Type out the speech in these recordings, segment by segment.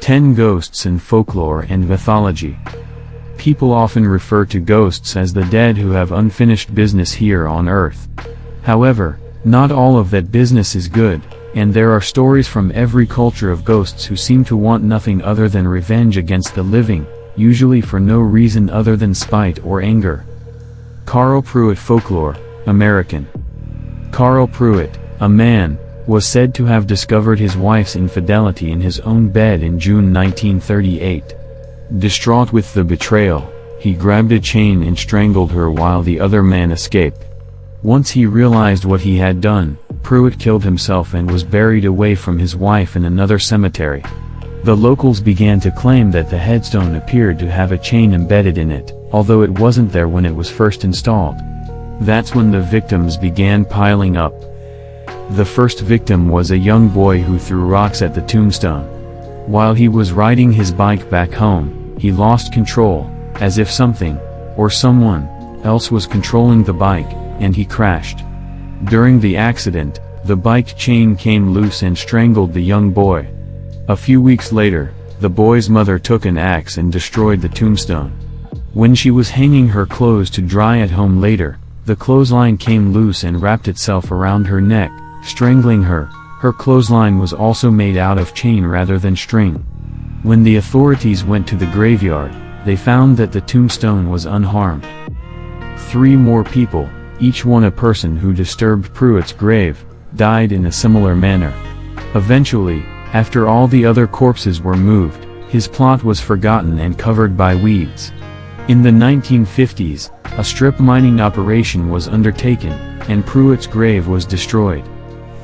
10 Ghosts in Folklore and Mythology. People often refer to ghosts as the dead who have unfinished business here on Earth. However, not all of that business is good, and there are stories from every culture of ghosts who seem to want nothing other than revenge against the living, usually for no reason other than spite or anger. Carl Pruitt. Folklore, American. Carl Pruitt, a man, was said to have discovered his wife's infidelity in his own bed in June 1938. Distraught with the betrayal, he grabbed a chain and strangled her while the other man escaped. Once he realized what he had done, Pruitt killed himself and was buried away from his wife in another cemetery. The locals began to claim that the headstone appeared to have a chain embedded in it, although it wasn't there when it was first installed. That's when the victims began piling up. The first victim was a young boy who threw rocks at the tombstone. While he was riding his bike back home, he lost control, as if something, or someone, else was controlling the bike, and he crashed. During the accident, the bike chain came loose and strangled the young boy. A few weeks later, the boy's mother took an axe and destroyed the tombstone. When she was hanging her clothes to dry at home later, the clothesline came loose and wrapped itself around her neck, strangling her. Her clothesline was also made out of chain rather than string. When the authorities went to the graveyard, they found that the tombstone was unharmed. 3 more people, each one a person who disturbed Pruitt's grave, died in a similar manner. Eventually, after all the other corpses were moved, his plot was forgotten and covered by weeds. In the 1950s, a strip mining operation was undertaken, and Pruitt's grave was destroyed.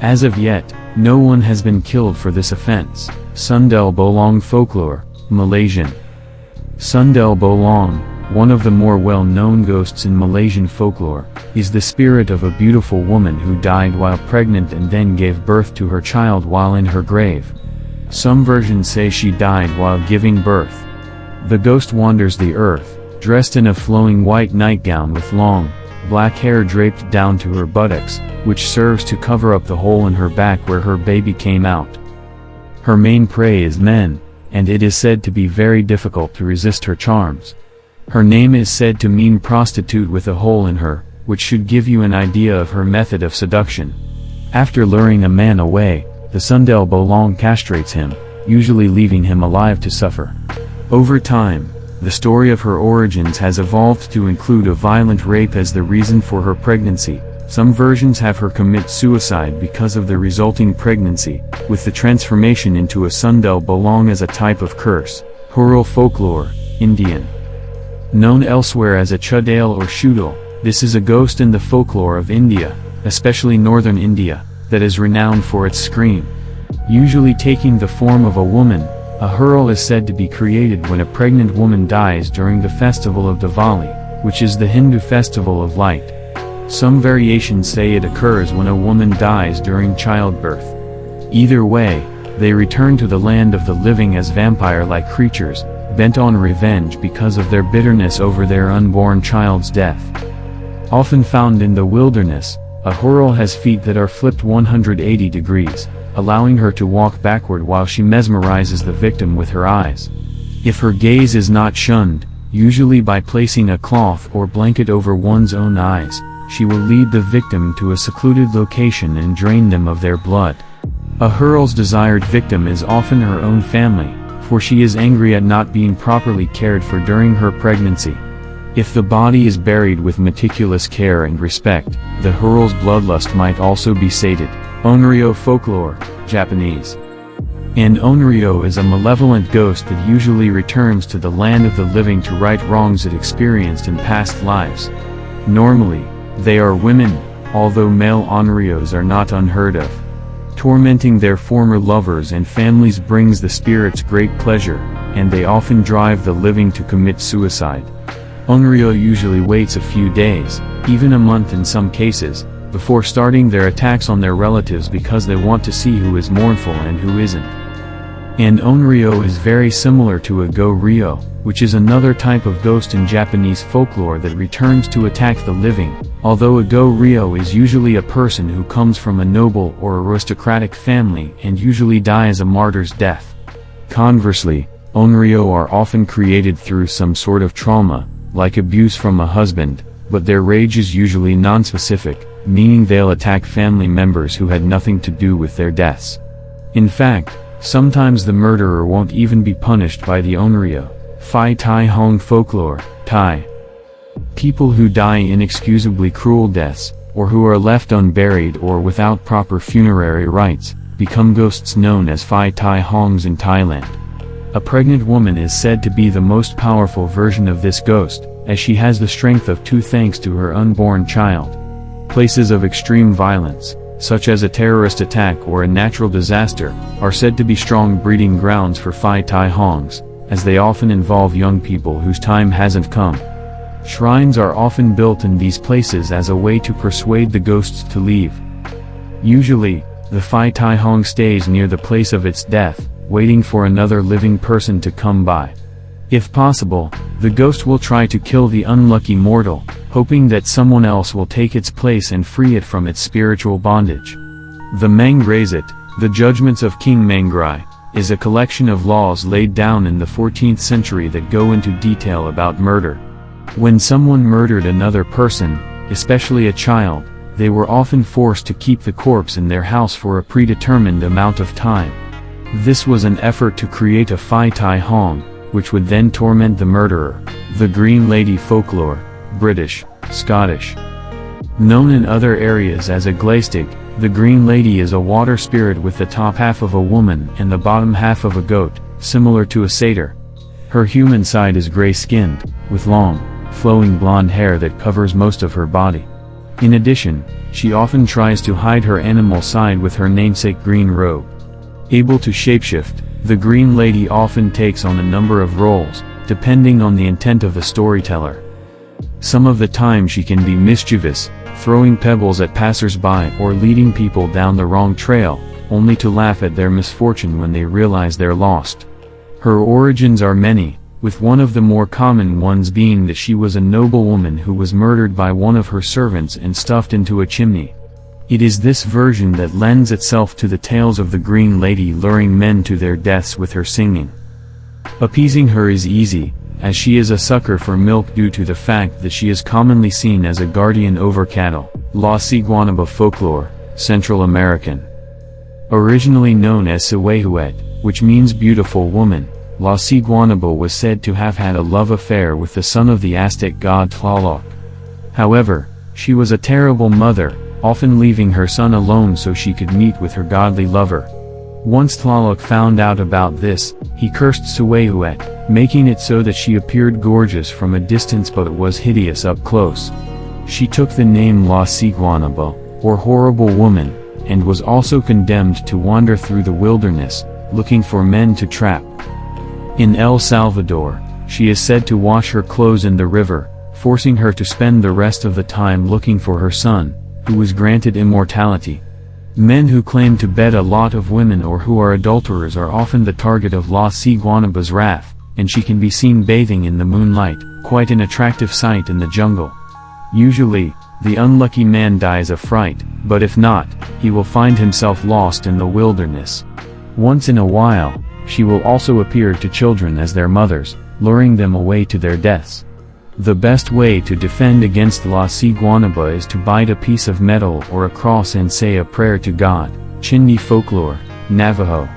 As of yet, no one has been killed for this offense. Sundel Bolong. Folklore, Malaysian. Sundel Bolong, one of the more well-known ghosts in Malaysian folklore, is the spirit of a beautiful woman who died while pregnant and then gave birth to her child while in her grave. Some versions say she died while giving birth. The ghost wanders the earth, dressed in a flowing white nightgown with long, black hair draped down to her buttocks, which serves to cover up the hole in her back where her baby came out. Her main prey is men, and it is said to be very difficult to resist her charms. Her name is said to mean prostitute with a hole in her, which should give you an idea of her method of seduction. After luring a man away, the Sundel Bolong castrates him, usually leaving him alive to suffer. Over time, the story of her origins has evolved to include a violent rape as the reason for her pregnancy. Some versions have her commit suicide because of the resulting pregnancy, with the transformation into a Sundel Bolong as a type of curse. Hural. Folklore, Indian. Known elsewhere as a Chudale or Shudal, this is a ghost in the folklore of India, especially northern India, that is renowned for its scream. Usually taking the form of a woman, a Hural is said to be created when a pregnant woman dies during the festival of Diwali, which is the Hindu festival of light. Some variations say it occurs when a woman dies during childbirth. Either way, they return to the land of the living as vampire-like creatures, bent on revenge because of their bitterness over their unborn child's death. Often found in the wilderness, a Hural has feet that are flipped 180 degrees, allowing her to walk backward while she mesmerizes the victim with her eyes. If her gaze is not shunned, usually by placing a cloth or blanket over one's own eyes, she will lead the victim to a secluded location and drain them of their blood. A Hural's desired victim is often her own family, for she is angry at not being properly cared for during her pregnancy. If the body is buried with meticulous care and respect, the Hural's bloodlust might also be sated. Onryo. Folklore, Japanese. An Onryo is a malevolent ghost that usually returns to the land of the living to right wrongs it experienced in past lives. Normally, they are women, although male Onryos are not unheard of. Tormenting their former lovers and families brings the spirits great pleasure, and they often drive the living to commit suicide. Onryo usually waits a few days, even a month in some cases, before starting their attacks on their relatives because they want to see who is mournful and who isn't. And onryo is very similar to a go-ryo, which is another type of ghost in Japanese folklore that returns to attack the living, although a go-ryo is usually a person who comes from a noble or aristocratic family and usually dies a martyr's death. Conversely, onryo are often created through some sort of trauma, like abuse from a husband, but their rage is usually non-specific, meaning they'll attack family members who had nothing to do with their deaths. In fact, sometimes the murderer won't even be punished by the onryo. Phi Tai Hong Folklore, Thai. People who die inexcusably cruel deaths, or who are left unburied or without proper funerary rites, become ghosts known as Phi Tai Hongs in Thailand. A pregnant woman is said to be the most powerful version of this ghost, as she has the strength of two thanks to her unborn child. Places of extreme violence, such as a terrorist attack or a natural disaster, are said to be strong breeding grounds for Phi Tai Hongs, as they often involve young people whose time hasn't come. Shrines are often built in these places as a way to persuade the ghosts to leave. Usually, the Phi Tai Hong stays near the place of its death, waiting for another living person to come by. If possible, the ghost will try to kill the unlucky mortal, hoping that someone else will take its place and free it from its spiritual bondage. The Mangrazit, the Judgments of King Mangrai, is a collection of laws laid down in the 14th century that go into detail about murder. When someone murdered another person, especially a child, they were often forced to keep the corpse in their house for a predetermined amount of time. This was an effort to create a Phi Tai Hong, which would then torment the murderer. The Green Lady Folklore, British, Scottish. Known in other areas as a glaistig, the Green Lady is a water spirit with the top half of a woman and the bottom half of a goat, similar to a satyr. Her human side is gray-skinned, with long, flowing blonde hair that covers most of her body. In addition, she often tries to hide her animal side with her namesake green robe. Able to shapeshift, the Green Lady often takes on a number of roles, depending on the intent of the storyteller. Some of the time she can be mischievous, throwing pebbles at passers-by or leading people down the wrong trail, only to laugh at their misfortune when they realize they're lost. Her origins are many, with one of the more common ones being that she was a noblewoman who was murdered by one of her servants and stuffed into a chimney. It is this version that lends itself to the tales of the Green Lady luring men to their deaths with her singing. Appeasing her is easy, as she is a sucker for milk due to the fact that she is commonly seen as a guardian over cattle. La Ciguanaba Folklore, Central American. Originally known as Siwehuet, which means beautiful woman, La Ciguanaba was said to have had a love affair with the son of the Aztec god Tlaloc. However, she was a terrible mother, often leaving her son alone so she could meet with her godly lover. Once Tlaloc found out about this, he cursed Siwehuet, making it so that she appeared gorgeous from a distance but was hideous up close. She took the name La Ciguanaba, or horrible woman, and was also condemned to wander through the wilderness, looking for men to trap. In El Salvador, she is said to wash her clothes in the river, forcing her to spend the rest of the time looking for her son, who was granted immortality. Men who claim to bed a lot of women or who are adulterers are often the target of La Ciguanaba's wrath, and she can be seen bathing in the moonlight, quite an attractive sight in the jungle. Usually, the unlucky man dies of fright, but if not, he will find himself lost in the wilderness. Once in a while, she will also appear to children as their mothers, luring them away to their deaths. The best way to defend against La Ciguanaba is to bite a piece of metal or a cross and say a prayer to God. Chindi Folklore, Navajo.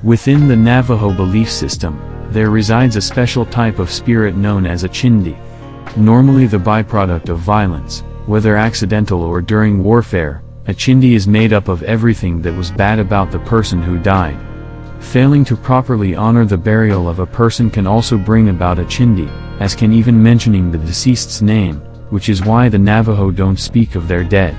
Within the Navajo belief system, there resides a special type of spirit known as a chindi. Normally the byproduct of violence, whether accidental or during warfare, a chindi is made up of everything that was bad about the person who died. Failing to properly honor the burial of a person can also bring about a chindi, as can even mentioning the deceased's name, which is why the Navajo don't speak of their dead.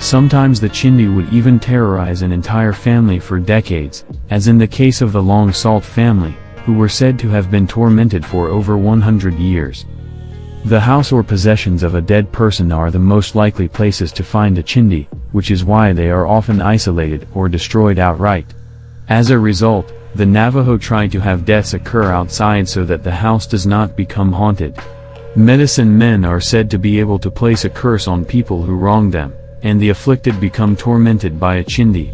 Sometimes the chindi would even terrorize an entire family for decades, as in the case of the Long Salt family, who were said to have been tormented for over 100 years. The house or possessions of a dead person are the most likely places to find a chindi, which is why they are often isolated or destroyed outright. As a result, The Navajo try to have deaths occur outside so that the house does not become haunted. Medicine men are said to be able to place a curse on people who wrong them, and the afflicted become tormented by a chindi.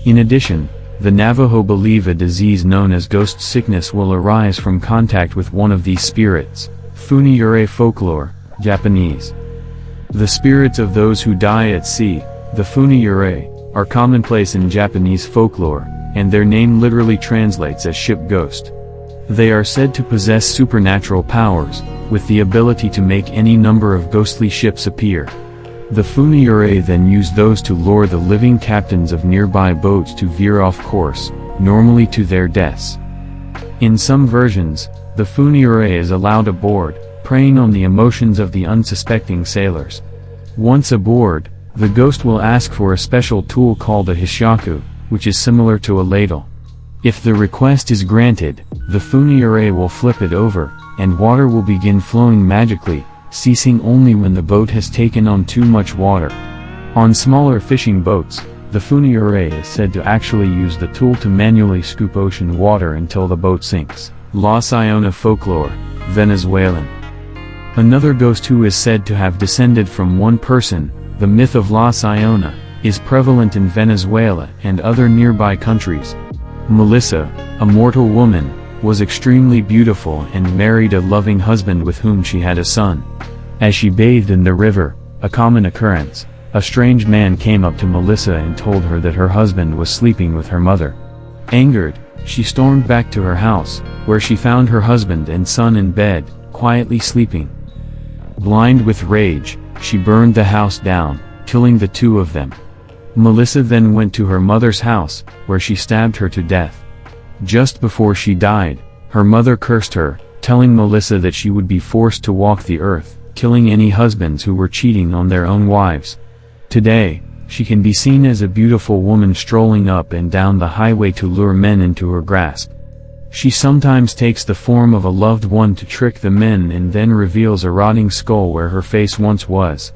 In addition, the Navajo believe a disease known as ghost sickness will arise from contact with one of these spirits. Funiure folklore, Japanese. The spirits of those who die at sea, the funiure, are commonplace in Japanese folklore, and their name literally translates as ship ghost. They are said to possess supernatural powers, with the ability to make any number of ghostly ships appear. The funiure then use those to lure the living captains of nearby boats to veer off course, normally to their deaths. In some versions, the funiure is allowed aboard, preying on the emotions of the unsuspecting sailors. Once aboard, the ghost will ask for a special tool called a hishaku, which is similar to a ladle. If the request is granted, the funiure will flip it over, and water will begin flowing magically, ceasing only when the boat has taken on too much water. On smaller fishing boats, the funiure is said to actually use the tool to manually scoop ocean water until the boat sinks. La Siona folklore, Venezuelan. Another ghost who is said to have descended from one person, the myth of La Siona, is prevalent in Venezuela and other nearby countries. Melissa, a mortal woman, was extremely beautiful and married a loving husband with whom she had a son. As she bathed in the river, a common occurrence, a strange man came up to Melissa and told her that her husband was sleeping with her mother. Angered, she stormed back to her house, where she found her husband and son in bed, quietly sleeping. Blind with rage, she burned the house down, killing the two of them. Melissa then went to her mother's house, where she stabbed her to death. Just before she died, her mother cursed her, telling Melissa that she would be forced to walk the earth, killing any husbands who were cheating on their own wives. Today, she can be seen as a beautiful woman strolling up and down the highway to lure men into her grasp. She sometimes takes the form of a loved one to trick the men and then reveals a rotting skull where her face once was.